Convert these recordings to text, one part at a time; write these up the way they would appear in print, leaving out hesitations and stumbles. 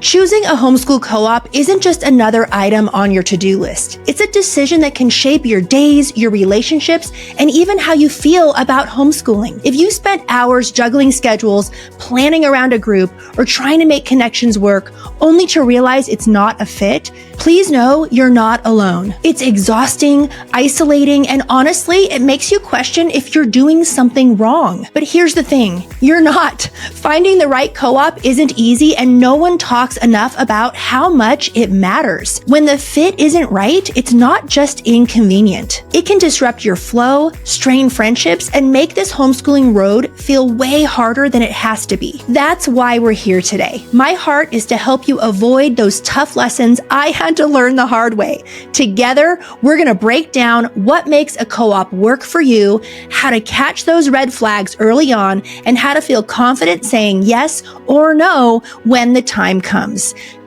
Choosing a homeschool co-op isn't just another item on your to-do list. It's a decision that can shape your days, your relationships, and even how you feel about homeschooling. If you spent hours juggling schedules, planning around a group, or trying to make connections work, only to realize it's not a fit, please know you're not alone. It's exhausting, isolating, and honestly, it makes you question if you're doing something wrong. But here's the thing, you're not. Finding the right co-op isn't easy, and no one talks enough about how much it matters. When the fit isn't right, it's not just inconvenient. It can disrupt your flow, strain friendships, and make this homeschooling road feel way harder than it has to be. That's why we're here today. My heart is to help you avoid those tough lessons I had to learn the hard way. Together, we're going to break down what makes a co-op work for you, how to catch those red flags early on, and how to feel confident saying yes or no when the time comes.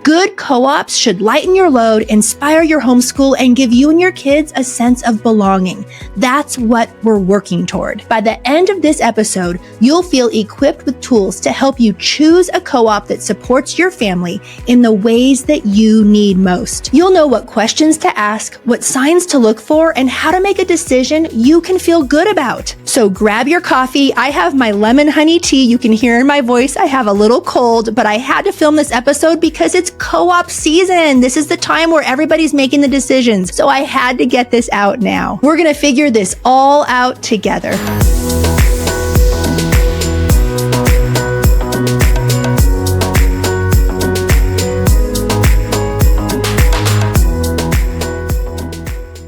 Good co-ops should lighten your load, inspire your homeschool, and give you and your kids a sense of belonging. That's what we're working toward. By the end of this episode, you'll feel equipped with tools to help you choose a co-op that supports your family in the ways that you need most. You'll know what questions to ask, what signs to look for, and how to make a decision you can feel good about. So grab your coffee. I have my lemon honey tea. You can hear in my voice I have a little cold, but I had to film this episode because it's co-op season. This is the time where everybody's making the decisions. So I had to get this out now. We're going to figure this all out together.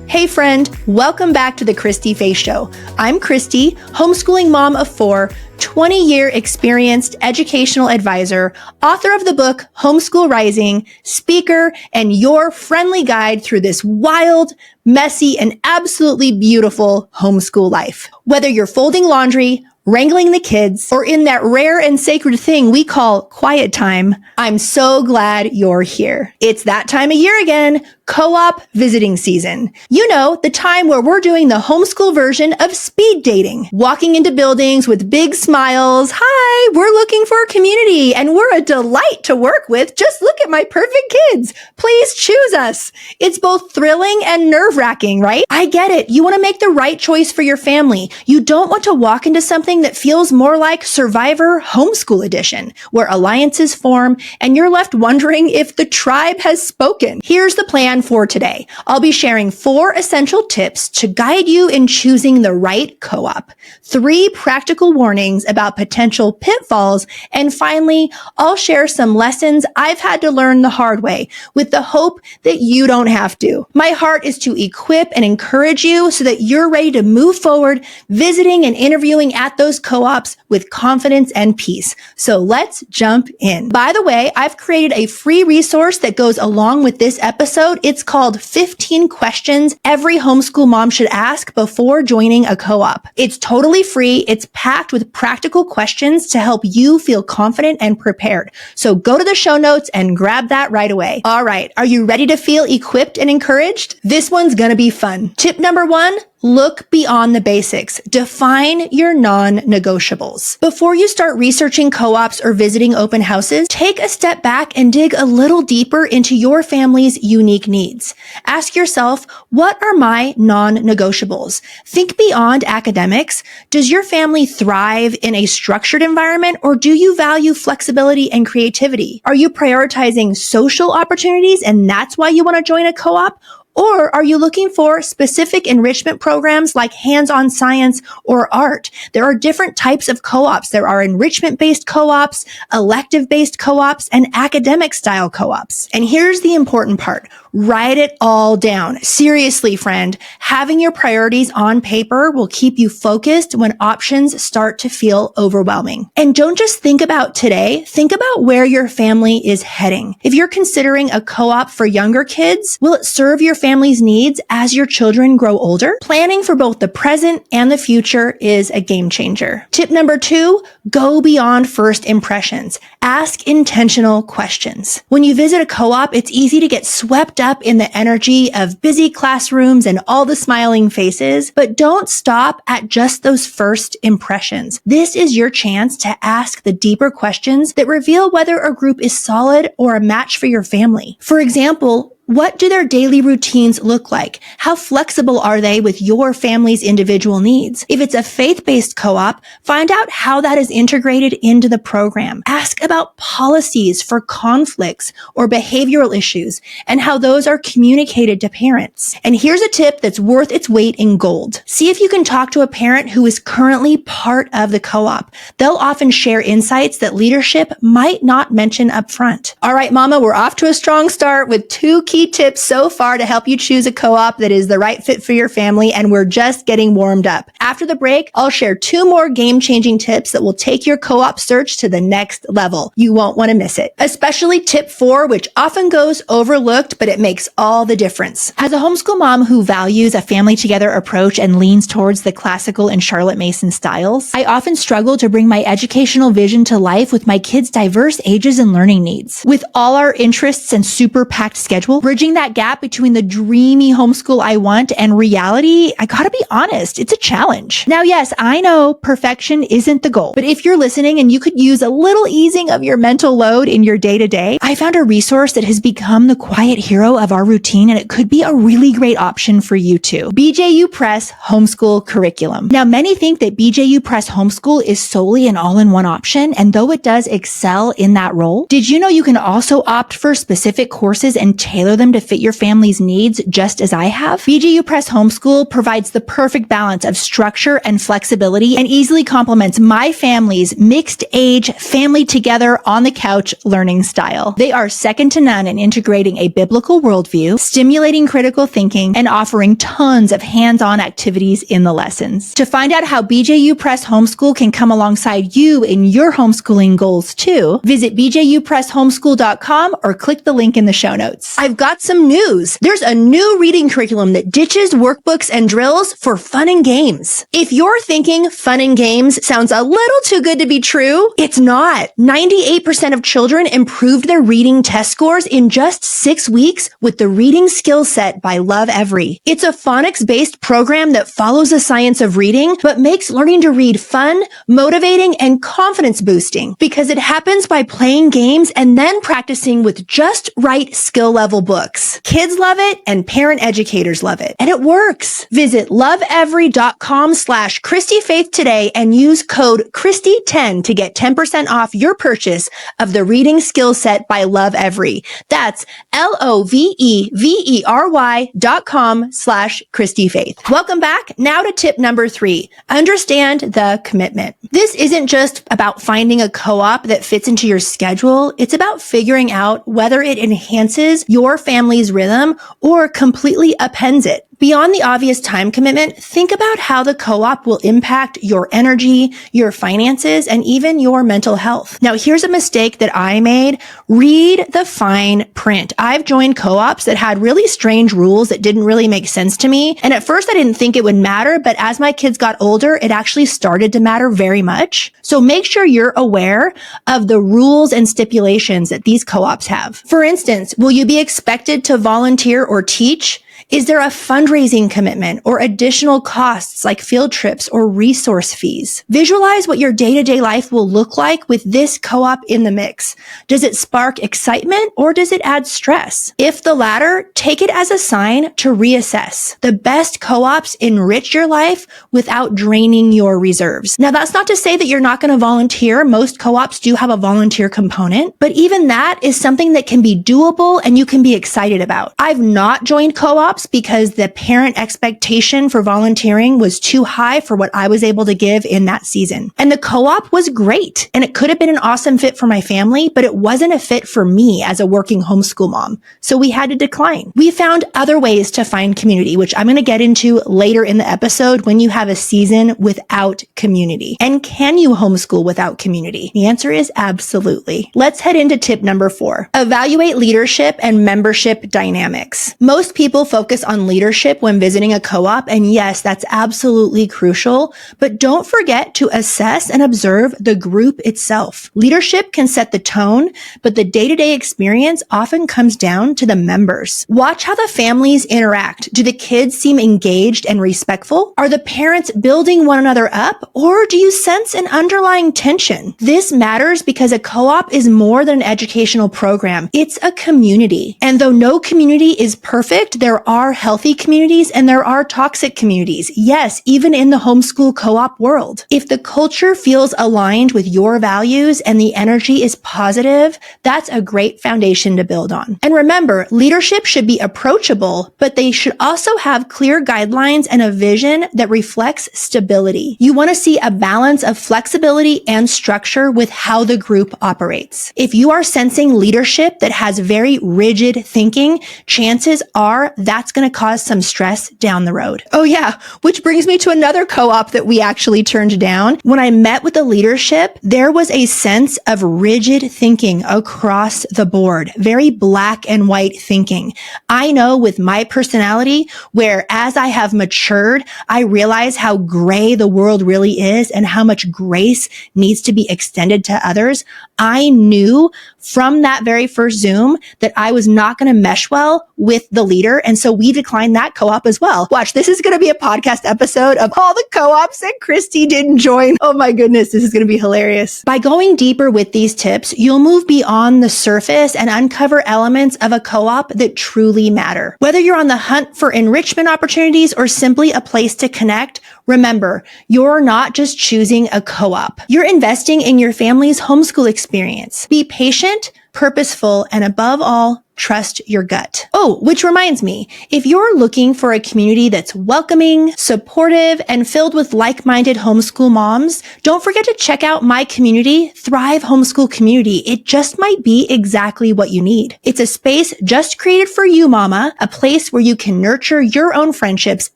Hey friend, welcome back to the Christy-Faith Show. I'm Christy, homeschooling mom of 4, 20-year experienced educational advisor, author of the book Homeschool Rising, speaker, and your friendly guide through this wild, messy, and absolutely beautiful homeschool life. Whether you're folding laundry, wrangling the kids, or in that rare and sacred thing we call quiet time, I'm so glad you're here. It's that time of year again, co-op visiting season. You know, the time where we're doing the homeschool version of speed dating, walking into buildings with big smiles. Hi, we're looking for a community and we're a delight to work with. Just look at my perfect kids. Please choose us. It's both thrilling and nerve-wracking, right? I get it. You want to make the right choice for your family. You don't want to walk into something that feels more like Survivor Homeschool Edition, where alliances form and you're left wondering if the tribe has spoken. Here's the plan for today. I'll be sharing 4 essential tips to guide you in choosing the right co-op, 3 practical warnings about potential pitfalls, and finally, I'll share some lessons I've had to learn the hard way with the hope that you don't have to. My heart is to equip and encourage you so that you're ready to move forward, visiting and interviewing at those co-ops with confidence and peace. So let's jump in. By the way, I've created a free resource that goes along with this episode. It's called 15 Questions Every Homeschool Mom Should Ask Before Joining a Co-op. It's totally free. It's packed with practical questions to help you feel confident and prepared. So go to the show notes and grab that right away. All right. Are you ready to feel equipped and encouraged? This one's going to be fun. Tip number 1. Look beyond the basics. Define your non-negotiables. Before you start researching co-ops or visiting open houses, take a step back and dig a little deeper into your family's unique needs. Ask yourself, what are my non-negotiables? Think beyond academics. Does your family thrive in a structured environment, or do you value flexibility and creativity? Are you prioritizing social opportunities and that's why you want to join a co-op? Or are you looking for specific enrichment programs like hands-on science or art? There are different types of co-ops. There are enrichment-based co-ops, elective-based co-ops, and academic-style co-ops. And here's the important part. Write it all down. Seriously, friend, having your priorities on paper will keep you focused when options start to feel overwhelming. And don't just think about today, think about where your family is heading. If you're considering a co-op for younger kids, will it serve your family's needs as your children grow older? Planning for both the present and the future is a game changer. Tip number 2, go beyond first impressions. Ask intentional questions. When you visit a co-op, it's easy to get swept up in the energy of busy classrooms and all the smiling faces, but don't stop at just those first impressions. This is your chance to ask the deeper questions that reveal whether a group is solid or a match for your family. For example, what do their daily routines look like? How flexible are they with your family's individual needs? If it's a faith-based co-op, find out how that is integrated into the program. Ask about policies for conflicts or behavioral issues and how those are communicated to parents. And here's a tip that's worth its weight in gold. See if you can talk to a parent who is currently part of the co-op. They'll often share insights that leadership might not mention up front. All right, Mama, we're off to a strong start with 2 key tips so far to help you choose a co-op that is the right fit for your family, and we're just getting warmed up. After the break, I'll share 2 more game-changing tips that will take your co-op search to the next level. You won't want to miss it. Especially tip 4, which often goes overlooked, but it makes all the difference. As a homeschool mom who values a family together approach and leans towards the classical and Charlotte Mason styles, I often struggle to bring my educational vision to life with my kids' diverse ages and learning needs. With all our interests and super packed schedule, bridging that gap between the dreamy homeschool I want and reality, I gotta be honest, it's a challenge. Now, yes, I know perfection isn't the goal, but if you're listening and you could use a little easing of your mental load in your day-to-day, I found a resource that has become the quiet hero of our routine, and it could be a really great option for you too. BJU Press Homeschool Curriculum. Now, many think that BJU Press Homeschool is solely an all-in-one option, and though it does excel in that role, did you know you can also opt for specific courses and tailor them to fit your family's needs, just as I have? BJU Press Homeschool provides the perfect balance of structure and flexibility and easily complements my family's mixed age, family together on the couch learning style. They are second to none in integrating a biblical worldview, stimulating critical thinking, and offering tons of hands-on activities in the lessons. To find out how BJU Press Homeschool can come alongside you in your homeschooling goals too, visit bjupresshomeschool.com or click the link in the show notes. I've got some news. There's a new reading curriculum that ditches workbooks and drills for fun and games. If you're thinking fun and games sounds a little too good to be true, it's not. 98% of children improved their reading test scores in just 6 weeks with the Reading Skill Set by Love Every. It's a phonics-based program that follows the science of reading, but makes learning to read fun, motivating, and confidence boosting because it happens by playing games and then practicing with just right skill level books. Kids love it and parent educators love it. And it works. Visit loveevery.com/Christy-Faith today and use code Christy10 to get 10% off your purchase of the Reading Skill Set by Love Every. That's loveevery.com/Christy-Faith. Welcome back. Now to tip number 3. Understand the commitment. This isn't just about finding a co-op that fits into your schedule. It's about figuring out whether it enhances your family's rhythm or completely upends it. Beyond the obvious time commitment, think about how the co-op will impact your energy, your finances, and even your mental health. Now, here's a mistake that I made. Read the fine print. I've joined co-ops that had really strange rules that didn't really make sense to me. And at first I didn't think it would matter, but as my kids got older, it actually started to matter very much. So make sure you're aware of the rules and stipulations that these co-ops have. For instance, will you be expected to volunteer or teach? Is there a fundraising commitment or additional costs like field trips or resource fees? Visualize what your day-to-day life will look like with this co-op in the mix. Does it spark excitement or does it add stress? If the latter, take it as a sign to reassess. The best co-ops enrich your life without draining your reserves. Now, that's not to say that you're not going to volunteer. Most co-ops do have a volunteer component, but even that is something that can be doable and you can be excited about. I've not joined co-ops because the parent expectation for volunteering was too high for what I was able to give in that season. And the co-op was great. And it could have been an awesome fit for my family, but it wasn't a fit for me as a working homeschool mom. So we had to decline. We found other ways to find community, which I'm going to get into later in the episode when you have a season without community. And can you homeschool without community? The answer is absolutely. Let's head into tip number 4. Evaluate leadership and membership dynamics. Most people focus on leadership when visiting a co-op, and yes, that's absolutely crucial, but don't forget to assess and observe the group itself. Leadership can set the tone, but the day-to-day experience often comes down to the members. Watch how the families interact. Do the kids seem engaged and respectful? Are the parents building one another up, or do you sense an underlying tension? This matters because a co-op is more than an educational program. It's a community. And though no community is perfect, there are healthy communities and there are toxic communities. Yes, even in the homeschool co-op world. If the culture feels aligned with your values and the energy is positive, that's a great foundation to build on. And remember, leadership should be approachable, but they should also have clear guidelines and a vision that reflects stability. You want to see a balance of flexibility and structure with how the group operates. If you are sensing leadership that has very rigid thinking, chances are that's going to cause some stress down the road. Oh yeah, which brings me to another co-op that we actually turned down. When I met with the leadership, there was a sense of rigid thinking across the board, very black and white thinking. I know with my personality, where as I have matured, I realize how gray the world really is and how much grace needs to be extended to others. I knew from that very first Zoom that I was not going to mesh well with the leader. And so we declined that co-op as well. Watch, this is going to be a podcast episode of all the co-ops that Christy didn't join. Oh my goodness, this is going to be hilarious. By going deeper with these tips, you'll move beyond the surface and uncover elements of a co-op that truly matter. Whether you're on the hunt for enrichment opportunities or simply a place to connect, remember, you're not just choosing a co-op. You're investing in your family's homeschool experience. Be patient, purposeful, and above all, trust your gut. Oh, which reminds me, if you're looking for a community that's welcoming, supportive, and filled with like-minded homeschool moms, don't forget to check out my community, Thrive Homeschool Community. It just might be exactly what you need. It's a space just created for you, mama, a place where you can nurture your own friendships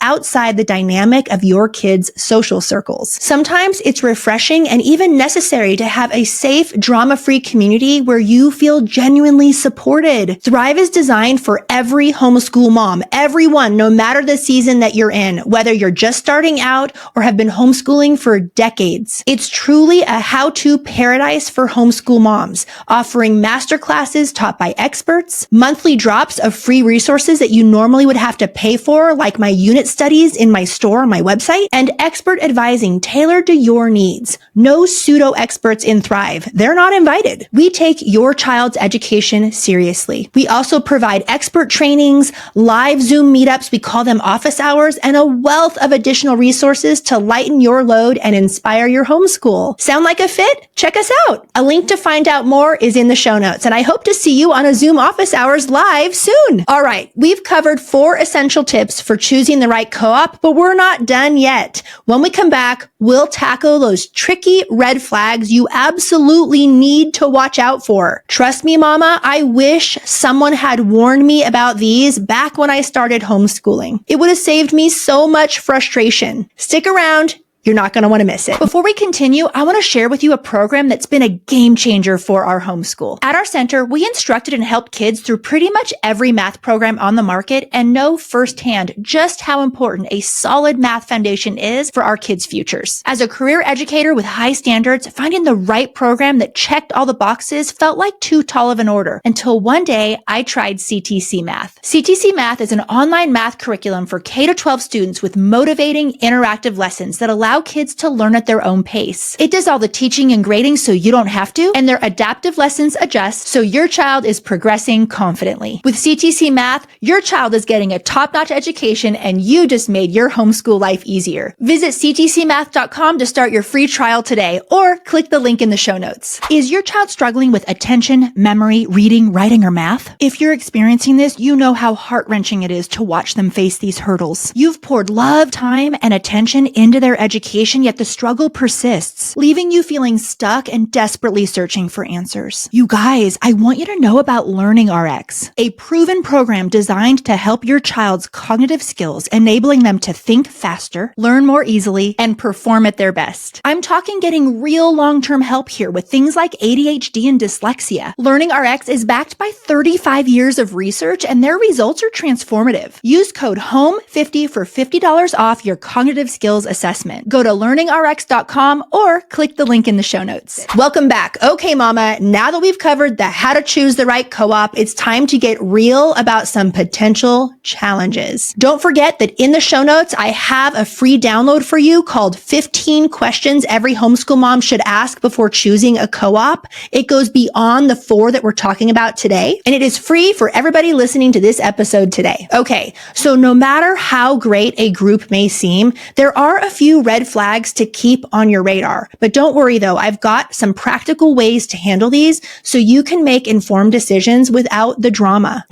outside the dynamic of your kids' social circles. Sometimes it's refreshing and even necessary to have a safe, drama-free community where you feel genuinely supported. Thrive is designed for every homeschool mom, everyone, no matter the season that you're in, whether you're just starting out or have been homeschooling for decades. It's truly a how-to paradise for homeschool moms, offering masterclasses taught by experts, monthly drops of free resources that you normally would have to pay for, like my unit studies in my store on my website, and expert advising tailored to your needs. No pseudo experts in Thrive. They're not invited. We take your child's education seriously. We also provide expert trainings, live Zoom meetups, we call them office hours, and a wealth of additional resources to lighten your load and inspire your homeschool. Sound like a fit? Check us out. A link to find out more is in the show notes, and I hope to see you on a Zoom office hours live soon. All right, we've covered 4 essential tips for choosing the right co-op, but we're not done yet. When we come back, we'll tackle those tricky red flags you absolutely need to watch out for. Trust me, mama, I wish someone had warned me about these back when I started homeschooling. It would have saved me so much frustration. Stick around. You're not going to want to miss it. Before we continue, I want to share with you a program that's been a game changer for our homeschool. At our center, we instructed and helped kids through pretty much every math program on the market and know firsthand just how important a solid math foundation is for our kids' futures. As a career educator with high standards, finding the right program that checked all the boxes felt like too tall of an order until one day I tried CTC Math. CTC Math is an online math curriculum for K-12 students with motivating, interactive lessons that allow kids to learn at their own pace. It does all the teaching and grading so you don't have to, and their adaptive lessons adjust so your child is progressing confidently. With CTC Math, your child is getting a top-notch education and you just made your homeschool life easier. Visit ctcmath.com to start your free trial today or click the link in the show notes. Is your child struggling with attention, memory, reading, writing, or math? If you're experiencing this, you know how heart-wrenching it is to watch them face these hurdles. You've poured love, time, and attention into their education education, yet the struggle persists, leaving you feeling stuck and desperately searching for answers. You guys, I want you to know about Learning RX, a proven program designed to help your child's cognitive skills, enabling them to think faster, learn more easily, and perform at their best. I'm talking getting real long-term help here with things like ADHD and dyslexia. Learning RX is backed by 35 years of research, and their results are transformative. Use code HOME50 for $50 off your cognitive skills assessment. Go to learningrx.com or click the link in the show notes. Welcome back. Okay, mama, now that we've covered the how to choose the right co-op, it's time to get real about some potential challenges. Don't forget that in the show notes, I have a free download for you called 15 Questions Every Homeschool Mom Should Ask Before Choosing a Co-op. It goes beyond the 4 that we're talking about today, and it is free for everybody listening to this episode today. Okay, so no matter how great a group may seem, there are a few red flags to keep on your radar. But don't worry though, I've got some practical ways to handle these so you can make informed decisions without the drama.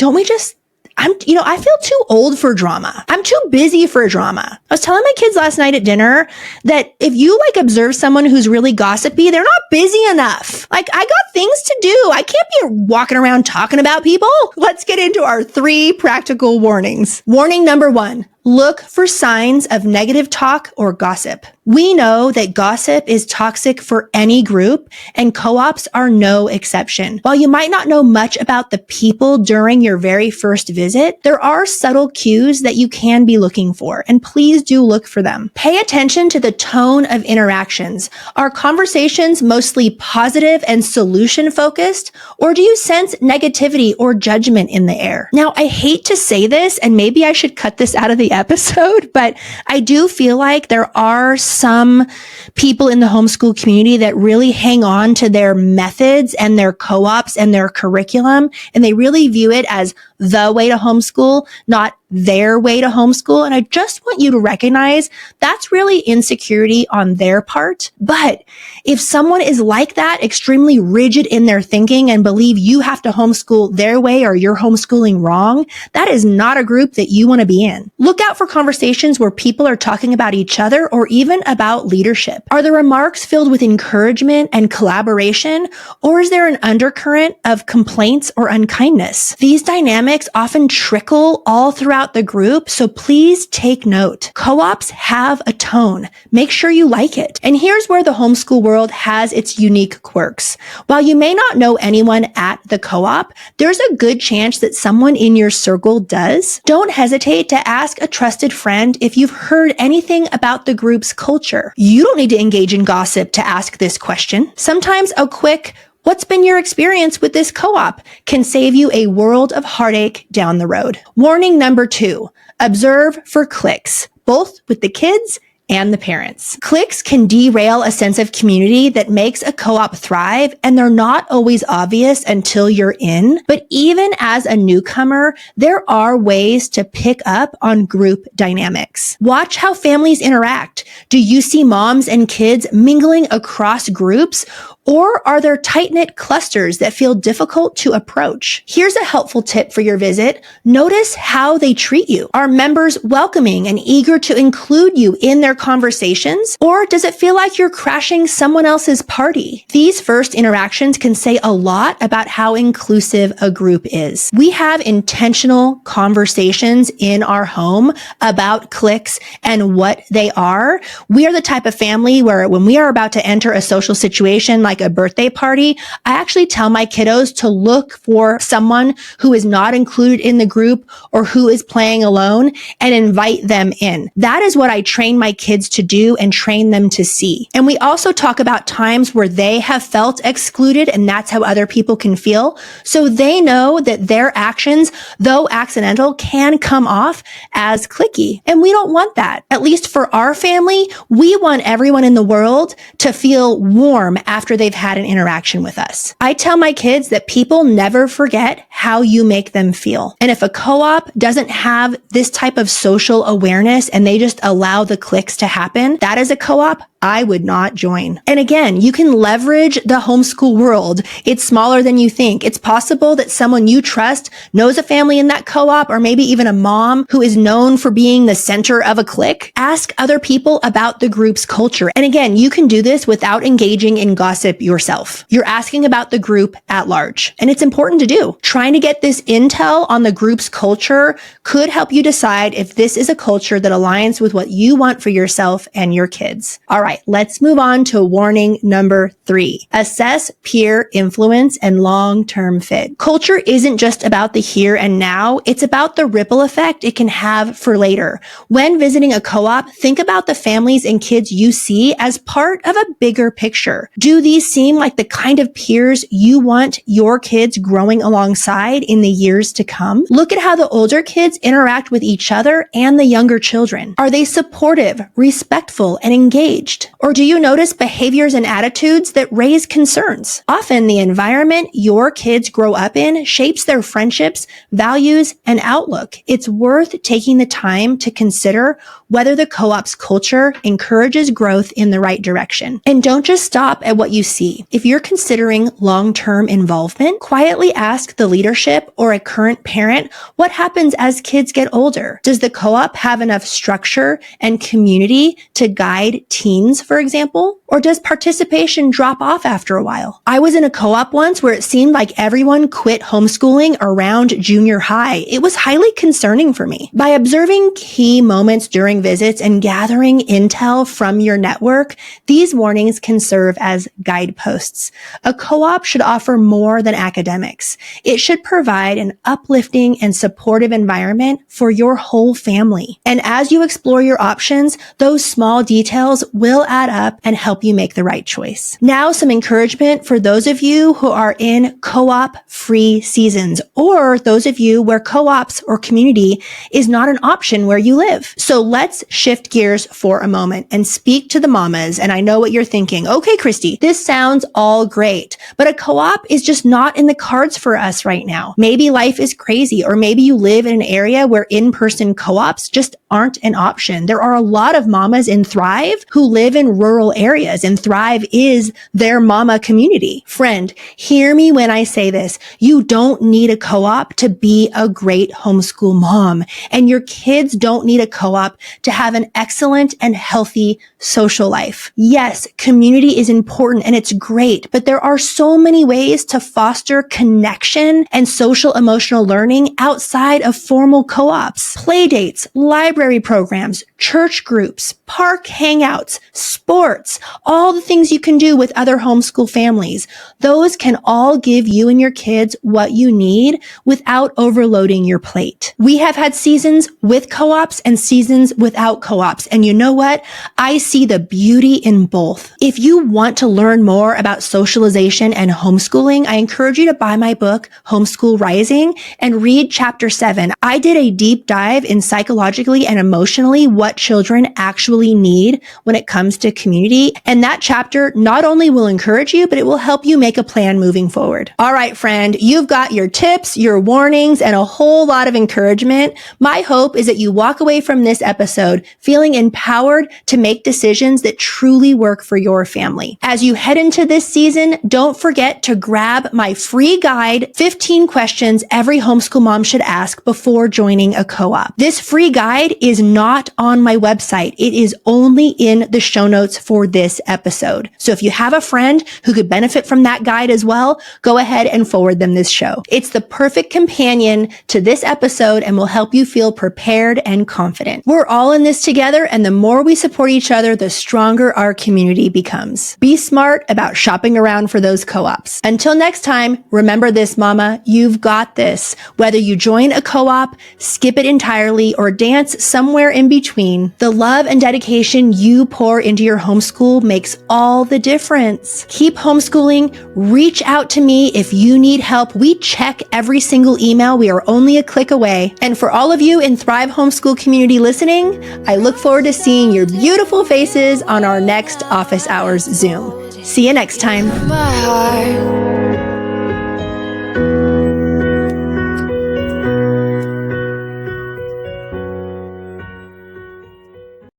I feel too old for drama. I'm too busy for drama. I was telling my kids last night at dinner that if you observe someone who's really gossipy, they're not busy enough. I got things to do. I can't be walking around talking about people. Let's get into our 3 practical warnings. Warning number 1. Look for signs of negative talk or gossip. We know that gossip is toxic for any group, and co-ops are no exception. While you might not know much about the people during your very first visit, there are subtle cues that you can be looking for, and please do look for them. Pay attention to the tone of interactions. Are conversations mostly positive and solution-focused, or do you sense negativity or judgment in the air? Now, I hate to say this, and maybe I should cut this out of the episode, but I do feel like there are some people in the homeschool community that really hang on to their methods and their co-ops and their curriculum, and they really view it as the way to homeschool, not their way to homeschool. And I just want you to recognize that's really insecurity on their part. But if someone is like that, extremely rigid in their thinking and believe you have to homeschool their way or you're homeschooling wrong, that is not a group that you want to be in. Look out for conversations where people are talking about each other or even about leadership. Are the remarks filled with encouragement and collaboration, or is there an undercurrent of complaints or unkindness? These dynamics often trickle all throughout the group, so please take note. Co-ops have a tone. Make sure you like it. And here's where the homeschool world has its unique quirks. While you may not know anyone at the co-op, there's a good chance that someone in your circle does. Don't hesitate to ask a trusted friend if you've heard anything about the group's culture. You don't need to engage in gossip to ask this question. Sometimes a quick "What's been your experience with this co-op?" can save you a world of heartache down the road. Warning number 2, observe for cliques, both with the kids and the parents. Cliques can derail a sense of community that makes a co-op thrive, and they're not always obvious until you're in. But even as a newcomer, there are ways to pick up on group dynamics. Watch how families interact. Do you see moms and kids mingling across groups, or are there tight-knit clusters that feel difficult to approach? Here's a helpful tip for your visit. Notice how they treat you. Are members welcoming and eager to include you in their conversations? Or does it feel like you're crashing someone else's party? These first interactions can say a lot about how inclusive a group is. We have intentional conversations in our home about cliques and what they are. We are the type of family where when we are about to enter a social situation like a birthday party, I actually tell my kiddos to look for someone who is not included in the group or who is playing alone and invite them in. That is what I train my kids to do and train them to see. And we also talk about times where they have felt excluded, and that's how other people can feel. So they know that their actions, though accidental, can come off as cliquey. And we don't want that. At least for our family, we want everyone in the world to feel warm after they've had an interaction with us. I tell my kids that people never forget how you make them feel. And if a co-op doesn't have this type of social awareness and they just allow the cliques to happen, that is a co-op I would not join. And again, you can leverage the homeschool world. It's smaller than you think. It's possible that someone you trust knows a family in that co-op, or maybe even a mom who is known for being the center of a clique. Ask other people about the group's culture. And again, you can do this without engaging in gossip yourself. You're asking about the group at large, and it's important to do. Trying to get this intel on the group's culture could help you decide if this is a culture that aligns with what you want for yourself and your kids. All right, let's move on to warning number 3. Assess peer influence and long-term fit. Culture isn't just about the here and now. It's about the ripple effect it can have for later. When visiting a co-op, think about the families and kids you see as part of a bigger picture. Do these seem like the kind of peers you want your kids growing alongside in the years to come? Look at how the older kids interact with each other and the younger children. Are they supportive, respectful, and engaged? Or do you notice behaviors and attitudes that raise concerns? Often the environment your kids grow up in shapes their friendships, values, and outlook. It's worth taking the time to consider whether the co-op's culture encourages growth in the right direction. And don't just stop at what you see. If you're considering long-term involvement, quietly ask the leadership or a current parent what happens as kids get older. Does the co-op have enough structure and community to guide teens, for example? Or does participation drop off after a while? I was in a co-op once where it seemed like everyone quit homeschooling around junior high. It was highly concerning for me. By observing key moments during visits and gathering intel from your network, these warnings can serve as guideposts. A co-op should offer more than academics. It should provide an uplifting and supportive environment for your whole family. And as you explore your options, those small details will add up and help you make the right choice. Now, some encouragement for those of you who are in co-op free seasons, or those of you where co-ops or community is not an option where you live. So let's shift gears for a moment and speak to the mamas. And I know what you're thinking. Okay, Christy, this sounds all great, but a co-op is just not in the cards for us right now. Maybe life is crazy, or maybe you live in an area where in-person co-ops just aren't an option. There are a lot of mamas in Thrive who live in rural areas, and Thrive is their mama community. Friend, hear me when I say this. You don't need a co-op to be a great homeschool mom, and your kids don't need a co-op to have an excellent and healthy social life. Yes, community is important and it's great, but there are so many ways to foster connection and social emotional learning outside of formal co-ops. Play dates, library programs, church groups, park hangouts, sports, all the things you can do with other homeschool families. Those can all give you and your kids what you need without overloading your plate. We have had seasons with co-ops and seasons without co-ops. And you know what? I see the beauty in both. If you want to learn more about socialization and homeschooling, I encourage you to buy my book, Homeschool Rising, and read chapter 7. I did a deep dive in psychologically and emotionally what children actually need when it comes to community. And that chapter not only will encourage you, but it will help you make a plan moving forward. All right, friend, you've got your tips, your warnings, and a whole lot of encouragement. My hope is that you walk away from this episode feeling empowered to make decisions that truly work for your family. As you head into this season, don't forget to grab my free guide, 15 questions every homeschool mom should ask before joining a co-op. This free guide is not on my website. It is only in the show notes for this episode. So if you have a friend who could benefit from that guide as well, go ahead and forward them this show. It's the perfect companion to this episode and will help you feel prepared and confident. We're all in this together, and the more we support each other, the stronger our community becomes. Be smart about shopping around for those co-ops. Until next time, remember this, mama, you've got this. Whether you join a co-op, skip it entirely, or dance somewhere in between, the love and dedication you pour into your homeschool makes all the difference. Keep homeschooling. Reach out to me if you need help. We check every single email. We are only a click away. And for all of you in Thrive Homeschool community listening, I look forward to seeing your beautiful faces on our next office hours Zoom. See you next time.